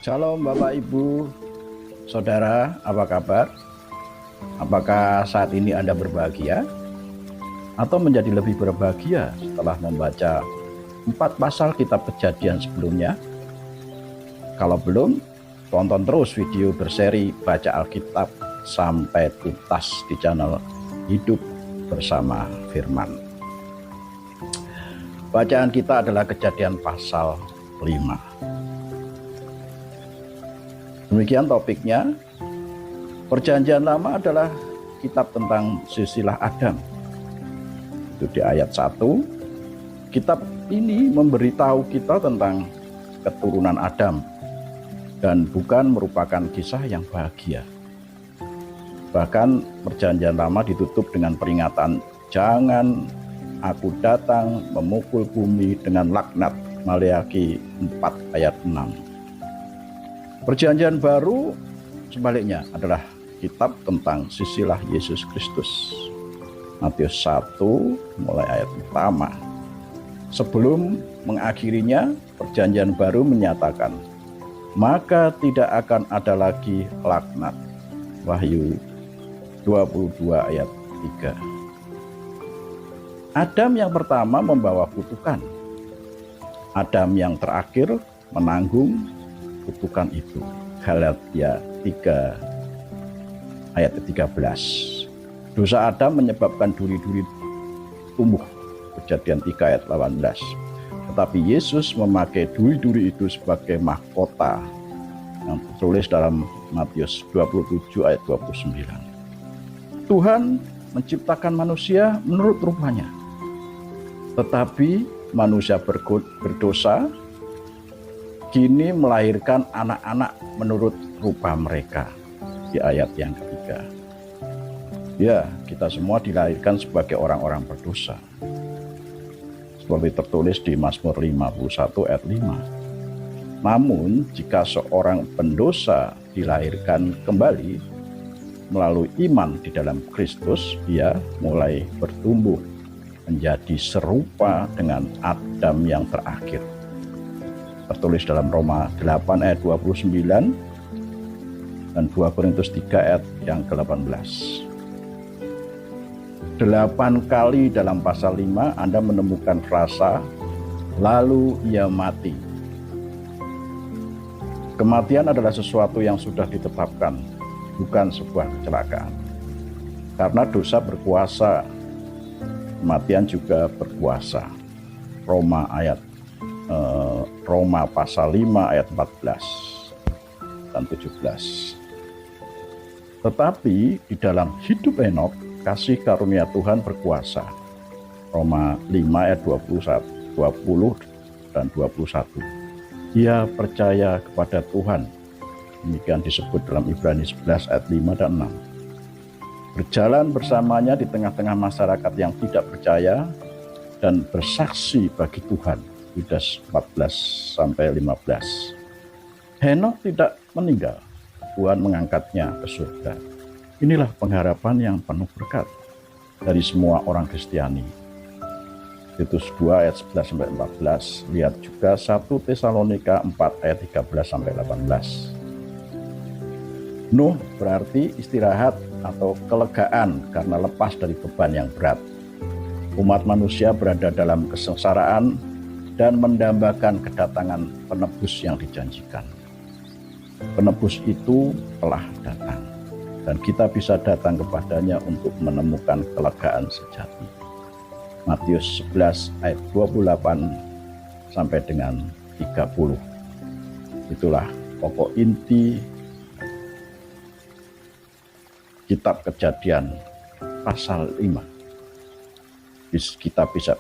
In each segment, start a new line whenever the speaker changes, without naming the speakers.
Shalom Bapak Ibu, Saudara, apa kabar? Apakah saat ini Anda berbahagia? Atau menjadi lebih berbahagia setelah membaca 4 pasal kitab Kejadian sebelumnya? Kalau belum, tonton terus video berseri Baca Alkitab sampai tuntas di channel Hidup Bersama Firman. Bacaan kita adalah Kejadian pasal 5. Demikian topiknya. Perjanjian Lama adalah kitab tentang silsilah Adam. Itu di ayat 1. Kitab ini memberitahu kita tentang keturunan Adam dan bukan merupakan kisah yang bahagia. Bahkan Perjanjian Lama ditutup dengan peringatan, jangan aku datang memukul bumi dengan laknat. Maleakhi 4 ayat 6. Perjanjian Baru sebaliknya adalah kitab tentang silsilah Yesus Kristus. Matius 1 mulai ayat pertama. Sebelum mengakhirinya, Perjanjian Baru menyatakan, maka tidak akan ada lagi laknat. Wahyu 22 ayat 3. Adam yang pertama membawa kutukan. Adam yang terakhir menanggung kutukan itu. Galatia 3 ayat 13. Dosa Adam menyebabkan duri-duri tumbuh. Kejadian 3 ayat 18. Tetapi Yesus memakai duri-duri itu sebagai mahkota yang tertulis dalam Matius 27 ayat 29. Tuhan menciptakan manusia menurut rupanya. Tetapi manusia berdosa kini melahirkan anak-anak menurut rupa mereka. Di ayat yang ketiga. Ya, kita semua dilahirkan sebagai orang-orang berdosa. Seperti tertulis di Mazmur 51 ayat 5. Namun, jika seorang pendosa dilahirkan kembali melalui iman di dalam Kristus, ia mulai bertumbuh menjadi serupa dengan Adam yang terakhir. Tertulis dalam Roma 8 ayat 29 dan 2 Korintus 3 ayat yang ke-18. 8 kali dalam pasal 5 Anda menemukan frasa lalu ia mati. Kematian adalah sesuatu yang sudah ditetapkan, bukan sebuah kecelakaan. Karena dosa berkuasa, kematian juga berkuasa. Roma pasal 5 ayat 14 dan 17. Tetapi di dalam hidup Henokh, kasih karunia Tuhan berkuasa. Roma 5 ayat 20 dan 21. Ia percaya kepada Tuhan. Demikian disebut dalam Ibrani 11 ayat 5 dan 6. Berjalan bersamanya di tengah-tengah masyarakat yang tidak percaya dan bersaksi bagi Tuhan. Yudas 14 sampai 15. Henokh tidak meninggal. Tuhan mengangkatnya ke surga. Inilah pengharapan yang penuh berkat dari semua orang Kristiani. Titus 2 ayat 11 sampai 14. Lihat juga 1 Tesalonika 4 ayat 13 sampai 18. Nuh berarti istirahat atau kelegaan karena lepas dari beban yang berat. Umat manusia berada dalam kesengsaraan dan mendambakan kedatangan penebus yang dijanjikan. Penebus itu telah datang, dan kita bisa datang kepadanya untuk menemukan kelegaan sejati. Matius 11 ayat 28 sampai dengan 30. Itulah pokok inti kitab Kejadian pasal 5. Kita bisa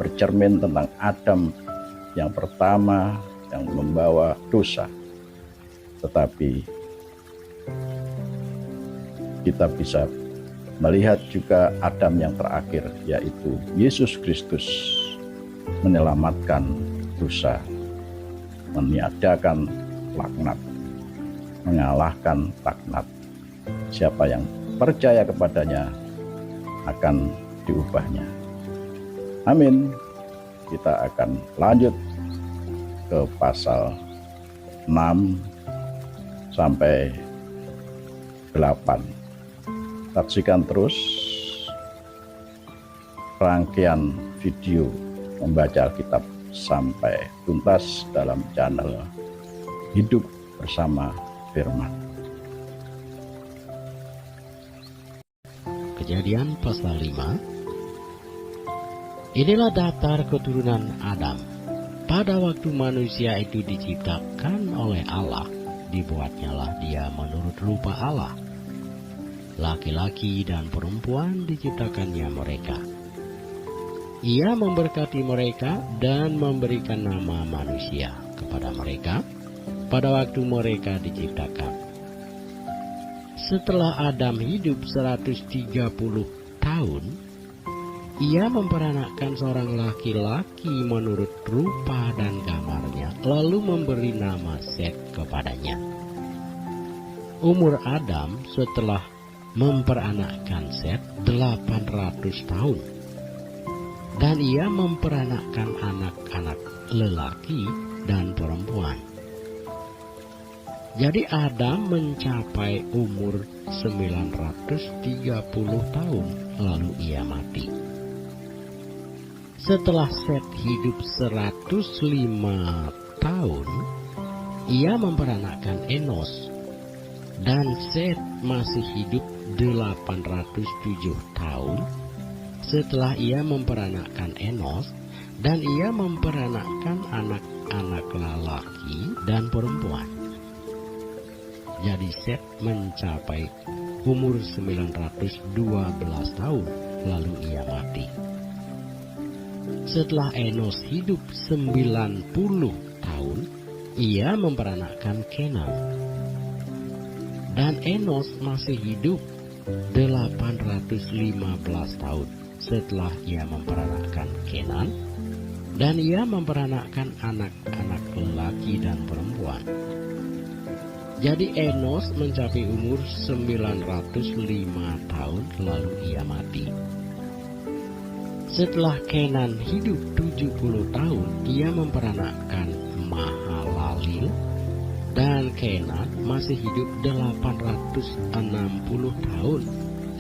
bercermin tentang Adam yang pertama yang membawa dosa. Tetapi kita bisa melihat juga Adam yang terakhir, yaitu Yesus Kristus menyelamatkan dosa, meniadakan laknat, mengalahkan laknat. Siapa yang percaya kepadanya akan diubahnya. Amin. Kita akan lanjut ke pasal 6 sampai 8. Saksikan terus rangkaian video membaca Alkitab sampai tuntas dalam channel Hidup Bersama Firman.
Kejadian pasal 5. Inilah daftar keturunan Adam. Pada waktu manusia itu diciptakan oleh Allah, dibuatnyalah dia menurut rupa Allah. Laki-laki dan perempuan diciptakannya mereka. Ia memberkati mereka dan memberikan nama manusia kepada mereka pada waktu mereka diciptakan. Setelah Adam hidup 130 tahun, ia memperanakkan seorang laki-laki menurut rupa dan gambarnya, lalu memberi nama Set kepadanya. Umur Adam setelah memperanakkan Set 800 tahun. Dan ia memperanakkan anak-anak lelaki dan perempuan. Jadi Adam mencapai umur 930 tahun, lalu ia mati. Setelah Set hidup 105 tahun, ia memperanakkan Enos. Dan Set masih hidup 807 tahun setelah ia memperanakkan Enos, dan ia memperanakkan anak-anak lelaki dan perempuan. Jadi Set mencapai umur 912 tahun, lalu ia mati. Setelah Enos hidup 90 tahun, ia memperanakkan Kenan. Dan Enos masih hidup 815 tahun setelah ia memperanakkan Kenan, dan ia memperanakkan anak-anak lelaki dan perempuan. Jadi Enos mencapai umur 905 tahun, lalu ia mati. Setelah Kenan hidup 70 tahun, ia memperanakkan Mahalalil, dan Kenan masih hidup 860 tahun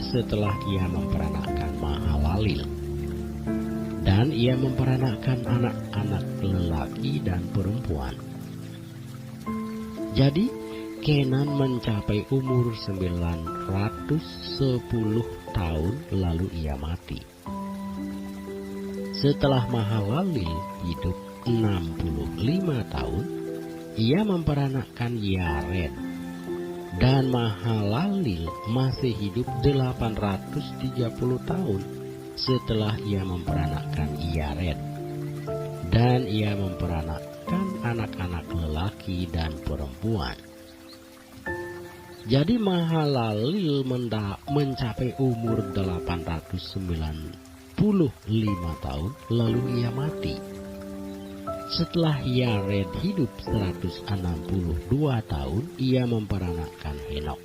setelah ia memperanakkan Mahalalil. Dan ia memperanakkan anak-anak lelaki dan perempuan. Jadi Kenan mencapai umur 910 tahun, lalu ia mati. Setelah Mahalalil hidup 65 tahun, ia memperanakkan Yared. Dan Mahalalil masih hidup 830 tahun setelah ia memperanakkan Yared. Dan ia memperanakkan anak-anak lelaki dan perempuan. Jadi Mahalalil mencapai umur 895 tahun, lalu ia mati. Setelah Yared hidup 162 tahun, ia memperanakkan Henok.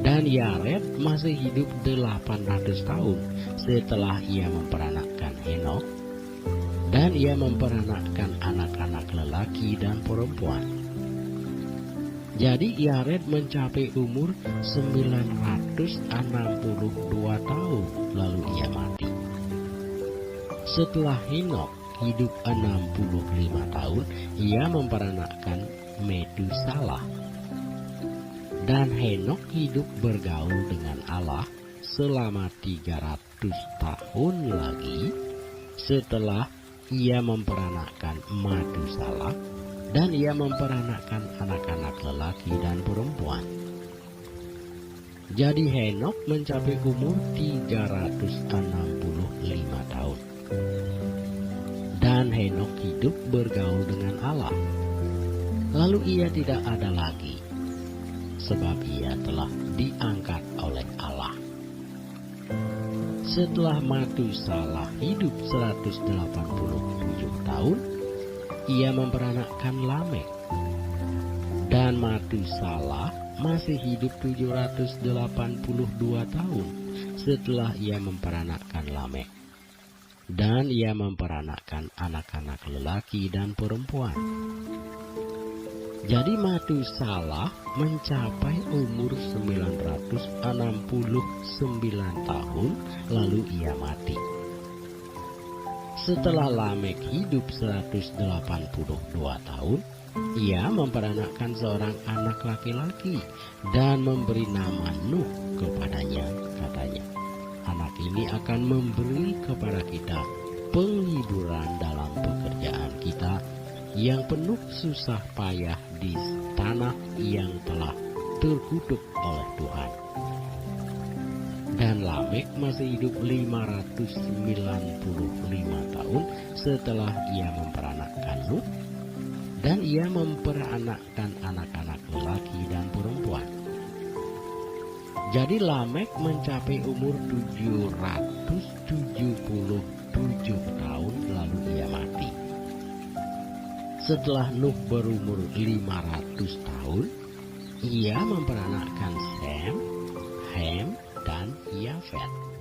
Dan Yared masih hidup 800 tahun setelah ia memperanakkan Henok. Dan ia memperanakkan anak-anak lelaki dan perempuan. Jadi Yared mencapai umur 962 tahun, lalu ia mati. Setelah Henok hidup 65 tahun, ia memperanakkan Metusalah. Dan Henok hidup bergaul dengan Allah selama 300 tahun lagi setelah ia memperanakkan Metusalah, dan ia memperanakkan anak-anak lelaki dan perempuan. Jadi Henok mencapai umur 365 tahun. Dan Henok hidup bergaul dengan Allah. Lalu ia tidak ada lagi, sebab ia telah diangkat oleh Allah. Setelah Metusalah hidup 187 tahun, ia memperanakkan Lamek. Dan Metusalah masih hidup 782 tahun setelah ia memperanakkan Lamek. Dan ia memperanakkan anak-anak lelaki dan perempuan. Jadi Matusalah mencapai umur 969 tahun lalu ia mati. Setelah Lamek hidup 182 tahun, ia memperanakkan seorang anak laki-laki dan memberi nama Nuh kepadanya. Katanya, anak ini akan memberi kepada kita penghiburan dalam pekerjaan kita yang penuh susah payah di tanah yang telah terkutuk oleh Tuhan. Dan Lamek masih hidup 595 tahun setelah ia memperanakkan Nuh, dan ia memperanakkan anak-anak lelaki dan perempuan. Jadi Lamek mencapai umur 777 tahun lalu ia mati. Setelah Nuh berumur 500 tahun, ia memperanakkan Sem, Ham, dan Yafet.